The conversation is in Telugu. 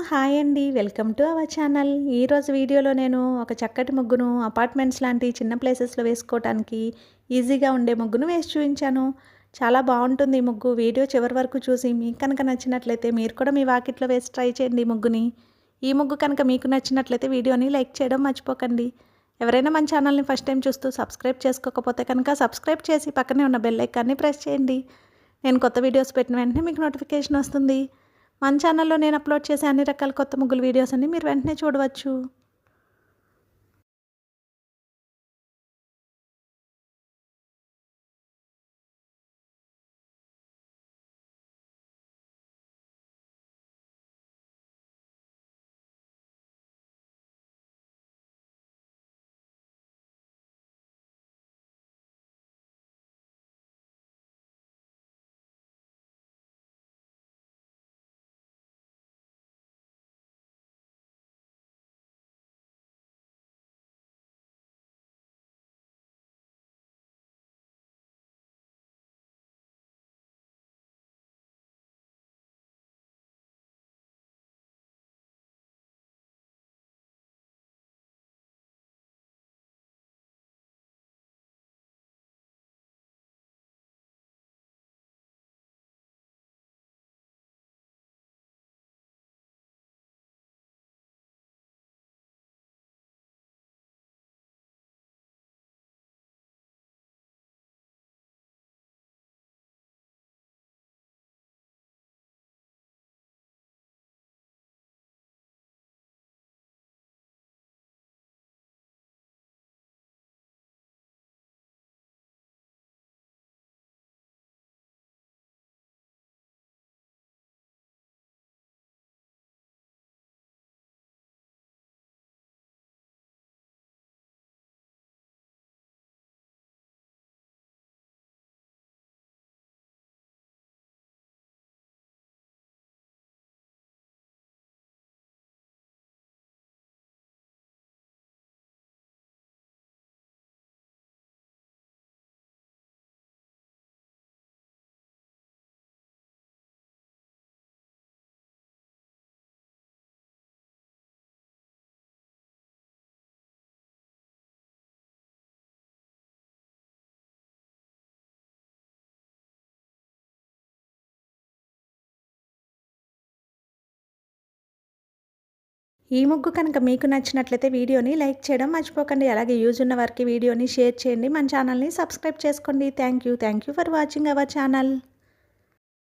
హాయ్ అండి. Welcome to our channel. ఈరోజు వీడియోలో నేను ఒక చక్కటి ముగ్గును అపార్ట్మెంట్స్ లాంటి చిన్న ప్లేసెస్‌లో వేసుకోవటానికి ఈజీగా ఉండే ముగ్గును వేసి చూయించాను. చాలా బావుంటుంది ఈ ముగ్గు. వీడియో చివరి వరకు చూసి మీకు కనుక నచ్చినట్లయితే మీరు కూడా మీ వాకిట్లో వేసి ట్రై చేయండి ఈ ముగ్గుని. ఈ ముగ్గు కనుక మీకు నచ్చినట్లయితే వీడియోని లైక్ చేయడం మర్చిపోకండి. ఎవరైనా మన ఛానల్ని ఫస్ట్ టైం చూస్తూ సబ్స్క్రైబ్ చేసుకోకపోతే కనుక సబ్స్క్రైబ్ చేసి పక్కనే ఉన్న బెల్ ఐకాన్ని ప్రెస్ చేయండి. నేను కొత్త వీడియోస్ పెట్టిన వెంటనే మీకు నోటిఫికేషన్ వస్తుంది. మన ఛానల్లో నేను అప్లోడ్ చేసే అన్ని రకాల కొత్త ముగ్గుల వీడియోస్ అన్ని మీరు వెంటనే చూడవచ్చు. ఈ ముగ్గు కనుక మీకు నచ్చినట్లయితే వీడియోని లైక్ చేయడం మర్చిపోకండి. అలాగే యూజ్ ఉన్న వారికి వీడియోని షేర్ చేయండి. మన ఛానల్ని సబ్స్క్రైబ్ చేసుకోండి. Thank you for watching our channel.